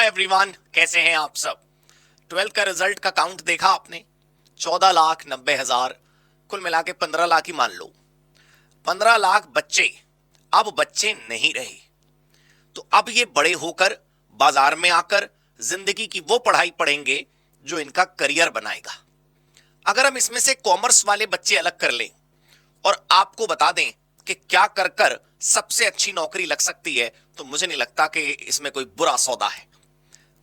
Hi everyone, कैसे हैं आप सब। 12th का रिजल्ट का काउंट देखा आपने? 14,90,000, कुल मिला के 15 लाख ही मान लो। 15 लाख बच्चे अब बच्चे नहीं रहे, तो अब ये बड़े होकर बाजार में आकर जिंदगी की वो पढ़ाई पढ़ेंगे जो इनका करियर बनाएगा। अगर हम इसमें से कॉमर्स वाले बच्चे अलग कर लें और आपको बता दें कि क्या कर कर सबसे अच्छी नौकरी लग सकती है, तो मुझे नहीं लगता कि इसमें कोई बुरा सौदा है।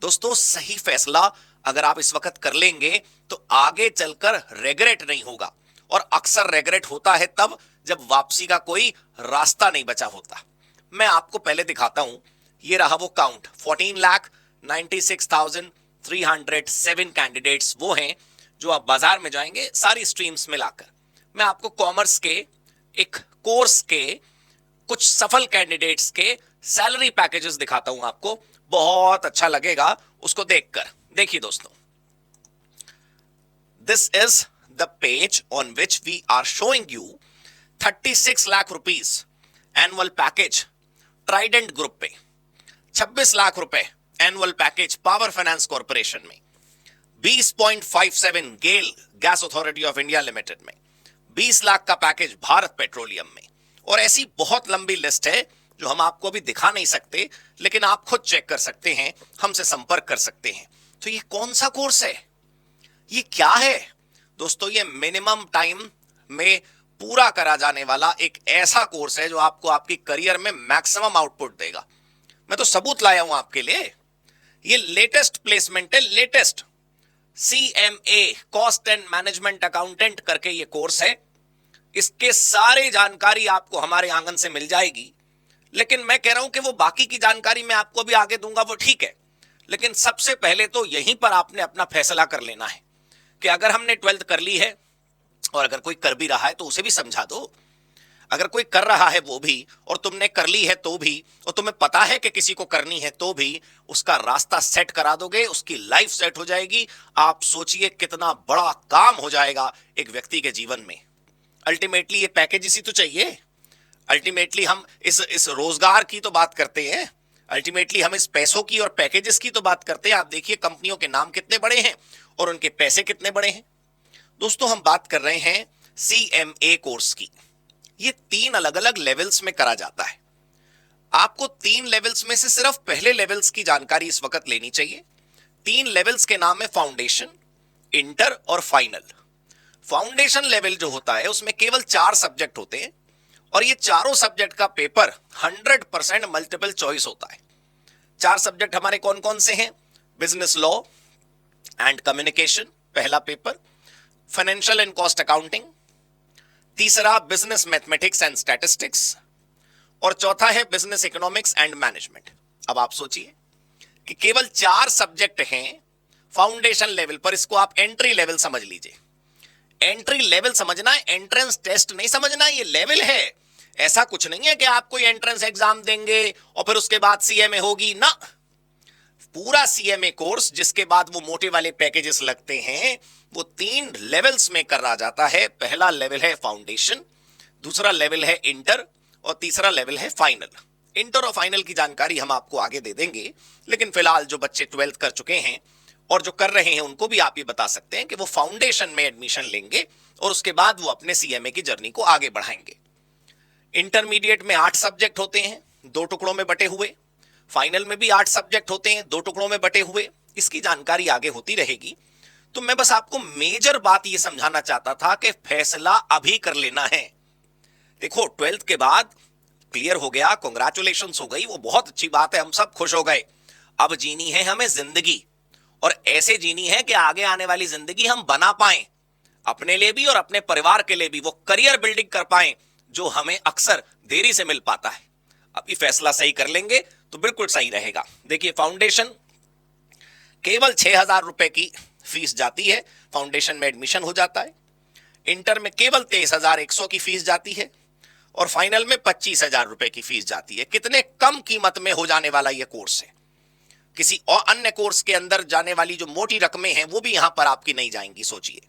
दोस्तों, सही फैसला अगर आप इस वक्त कर लेंगे तो आगे चलकर रेग्रेट नहीं होगा, और अक्सर रेग्रेट होता है तब जब वापसी का कोई रास्ता नहीं बचा होता। मैं आपको पहले दिखाता हूं, ये रहा वो काउंट। 14,96,307 कैंडिडेट्स वो हैं जो आप बाजार में जाएंगे सारी स्ट्रीम्स मिलाकर। मैं आपको कॉमर्स के एक कोर्स के कुछ सफल कैंडिडेट्स के सैलरी पैकेजेस दिखाता हूं आपको, बहुत अच्छा लगेगा उसको देखकर। देखिए दोस्तों, this is the page on which we are showing you 36 lakh rupees annual package Trident group पे, 26 लाख रुपए annual package power finance corporation में, 20.57 GAIL gas authority of India limited में, 20 लाख का पैकेज भारत पेट्रोलियम में, और ऐसी बहुत लंबी लिस्ट है जो हम आपको अभी दिखा नहीं सकते, लेकिन आप खुद चेक कर सकते हैं, हमसे संपर्क कर सकते हैं। तो ये कौन सा कोर्स है, ये क्या है दोस्तों? ये मिनिमम टाइम में पूरा करा जाने वाला एक ऐसा कोर्स है जो आपको आपकी करियर में मैक्सिमम आउटपुट देगा। मैं तो सबूत लाया हूं आपके लिए। ये लेटेस्ट प्लेसमेंट है, latest CMA cost and management accountant करके ये कोर्स है। इसके सारी जानकारी आपको हमारे आंगन से मिल जाएगी, लेकिन मैं कह रहा हूं कि वो बाकी की जानकारी मैं आपको भी आगे दूंगा, वो ठीक है, लेकिन सबसे पहले तो यहीं पर आपने अपना फैसला कर लेना है कि अगर हमने 12th कर ली है, और अगर कोई कर भी रहा है तो उसे भी समझा दो। अगर कोई कर रहा है वो भी, और तुमने कर ली है तो भी, और तुम्हें पता है कि किसी को करनी है तो भी, उसका रास्ता सेट करा दोगे, उसकी लाइफ सेट हो जाएगी। आप सोचिए कितना बड़ा काम हो जाएगा एक व्यक्ति के जीवन में। अल्टीमेटली ये पैकेज इसी तो चाहिए। अल्टीमेटली हम इस रोजगार की तो बात करते हैं, अल्टीमेटली हम इस पैसों की और पैकेजेस की तो बात करते हैं। आप देखिए कंपनियों के नाम कितने बड़े हैं और उनके पैसे कितने बड़े हैं। दोस्तों, हम बात कर रहे हैं CMA कोर्स की। ये 3 अलग अलग लेवल्स में करा जाता है। आपको 3 लेवल्स में से सिर्फ पहले लेवल्स की जानकारी इस वक्त लेनी चाहिए। 3 लेवल्स के नाम है फाउंडेशन, इंटर और फाइनल। फाउंडेशन लेवल जो होता है उसमें केवल 4 सब्जेक्ट होते हैं, और ये चारों सब्जेक्ट का पेपर 100% मल्टीपल चॉइस होता है। 4 सब्जेक्ट हमारे कौन कौन से हैं? बिजनेस लॉ एंड कम्युनिकेशन पहला paper, financial and cost accounting, तीसरा बिजनेस मैथमेटिक्स एंड स्टैटिस्टिक्स, और चौथा है बिजनेस इकोनॉमिक्स एंड मैनेजमेंट। अब आप सोचिए कि केवल 4 सब्जेक्ट हैं फाउंडेशन लेवल पर। इसको आप एंट्री लेवल समझ लीजिए। एंट्री लेवल समझना है, एंट्रेंस टेस्ट नहीं समझना। ये लेवल है, ऐसा कुछ नहीं है कि आप कोई एंट्रेंस एग्जाम देंगे और फिर उसके बाद CMA होगी ना। पूरा CMA कोर्स जिसके बाद वो मोटे वाले पैकेजेस लगते हैं, वो 3 लेवल्स में करा जाता है। पहला लेवल है फाउंडेशन, दूसरा लेवल है इंटर, और तीसरा लेवल है फाइनल। इंटर और फाइनल की जानकारी हम आपको आगे दे देंगे, लेकिन फिलहाल जो बच्चे 12th कर चुके हैं और जो कर रहे हैं उनको भी आप ये बता सकते हैं कि वो फाउंडेशन में एडमिशन लेंगे और उसके बाद वो अपने CMA की जर्नी को आगे बढ़ाएंगे। इंटरमीडिएट में 8 सब्जेक्ट होते हैं, 2 टुकड़ों में बटे हुए। फाइनल में भी 8 सब्जेक्ट होते हैं, 2 टुकड़ों में बटे हुए। इसकी जानकारी आगे होती रहेगी। तो मैं बस आपको मेजर बात ये समझाना चाहता था कि फैसला अभी कर लेना है। देखो, 12th के बाद क्लियर हो गया, कांग्रेचुलेशंस हो गई, वो बहुत अच्छी बात है, हम सब खुश हो गए। अब जीनी है हमें जिंदगी, और ऐसे जीनी है कि आगे आने वाली जिंदगी हम बना पाएं, अपने लिए भी और अपने परिवार के लिए भी। वो करियर बिल्डिंग कर पाएं जो हमें अक्सर देरी से मिल पाता है। अभी फैसला सही कर लेंगे तो बिल्कुल सही रहेगा। देखिए, फाउंडेशन केवल 6,000 रुपए की फीस जाती है, फाउंडेशन में एडमिशन हो जाता है। इंटर में केवल 23,100 की फीस जाती है, और फाइनल में 25,000 रुपए की फीस जाती है। कितने कम कीमत में हो जाने वाला यह कोर्स है। किसी और अन्य कोर्स के अंदर जाने वाली जो मोटी रकमें हैं वो भी यहां पर आपकी नहीं जाएंगी, सोचिए,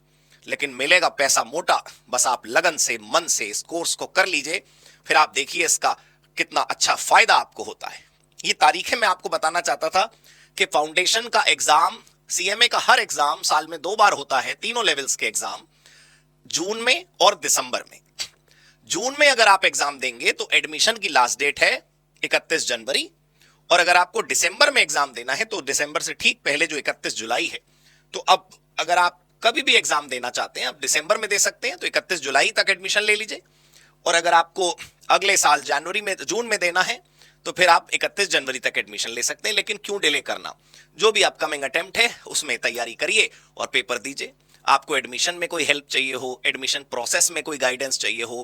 लेकिन मिलेगा पैसा मोटा। बस आप लगन से, मन से इस कोर्स को कर लीजिए, फिर आप देखिए इसका कितना अच्छा फायदा आपको होता है। ये तारीखें मैं आपको बताना चाहता था कि फाउंडेशन का एग्जाम, सीएमए का हर एग्जाम साल में 2 बार होता है, तीनों लेवल्स के एग्जाम, जून में और दिसंबर में। जून में अगर आप एग्जाम देंगे तो एडमिशन की लास्ट डेट है 31 जनवरी, और अगर आपको दिसंबर में एग्जाम देना है तो दिसंबर से ठीक पहले जो 31 जुलाई है। तो अब अगर आप कभी भी एग्जाम देना चाहते हैं, आप दिसंबर में दे सकते हैं, तो 31 जुलाई तक एडमिशन ले लीजिए। और अगर आपको अगले साल जून में देना है तो फिर आप 31 जनवरी तक एडमिशन ले सकते हैं। लेकिन क्यों डिले करना, जो भी अपकमिंग अटेम्प्ट है उसमें तैयारी करिए और पेपर दीजिए। आपको एडमिशन में कोई हेल्प चाहिए हो, एडमिशन प्रोसेस में कोई गाइडेंस चाहिए हो,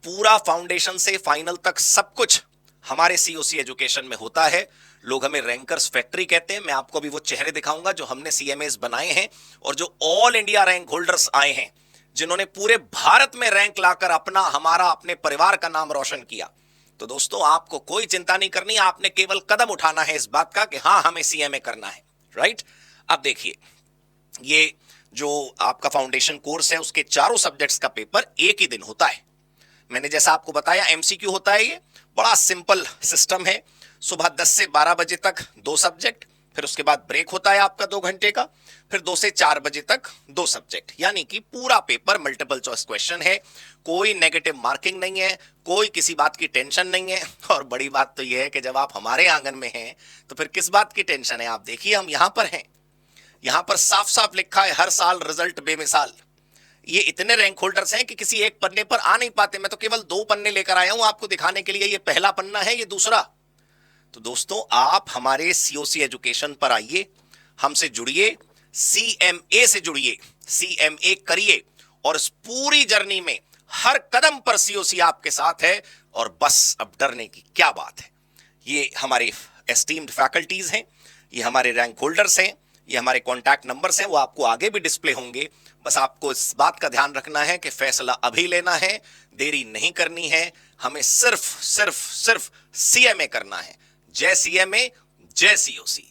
पूरा फाउंडेशन से फाइनल तक सब कुछ हमारे सीओसी एजुकेशन में होता है। लोग हमें रैंकर्स फैक्ट्री कहते हैं। मैं आपको अभी वो चेहरे दिखाऊंगा जो हमने सीएमएस बनाए हैं और जो ऑल इंडिया रैंक होल्डर्स आए हैं, जिन्होंने पूरे भारत में रैंक लाकर हमारा अपने परिवार का नाम रोशन किया। तो दोस्तों, आपको कोई चिंता नहीं करनी, आपने केवल कदम उठाना है इस बात का कि हाँ, हमें सीएमए करना है, राइट। अब देखिए, ये जो आपका फाउंडेशन कोर्स है उसके चारों सब्जेक्ट्स का पेपर एक ही दिन होता है। मैंने जैसा आपको बताया एमसीक्यू होता है, ये बड़ा सिंपल सिस्टम है। सुबह 10 से 12 बजे तक 2 सब्जेक्ट, फिर उसके बाद ब्रेक होता है आपका 2 घंटे का, फिर 2 से 4 बजे तक 2 सब्जेक्ट, यानी कि पूरा पेपर मल्टीपल चॉइस क्वेश्चन है। कोई नेगेटिव मार्किंग नहीं है, कोई किसी बात की टेंशन नहीं है। और बड़ी बात तो यह है कि जब आप हमारे आंगन में हैं तो फिर किस बात की टेंशन है। आप देखिए, हम यहां पर हैं, यहां पर साफ साफ लिखा है हर साल रिजल्ट बेमिसाल। ये इतने रैंक होल्डर्स हैं कि किसी एक पन्ने पर आ नहीं पाते। मैं तो केवल 2 पन्ने लेकर आया हूं आपको दिखाने के लिए। ये पहला पन्ना है, ये दूसरा। तो दोस्तों, आप हमारे सीओसी एजुकेशन पर आइए, हमसे जुड़िए, सीएमए से जुड़िए, सीएमए करिए, और इस पूरी जर्नी में हर कदम पर सीओसी आपके साथ है। और बस अब डरने की क्या बात है। ये हमारे एस्टीम्ड फैकल्टीज हैं, ये हमारे रैंक होल्डर्स हैं, ये हमारे कॉन्टैक्ट नंबर्स हैं, वो आपको आगे भी डिस्प्ले होंगे। बस आपको इस बात का ध्यान रखना है कि फैसला अभी लेना है, देरी नहीं करनी है। हमें सिर्फ सिर्फ सिर्फ सीएमए करना है। जय सीएमए, जय सीओसी।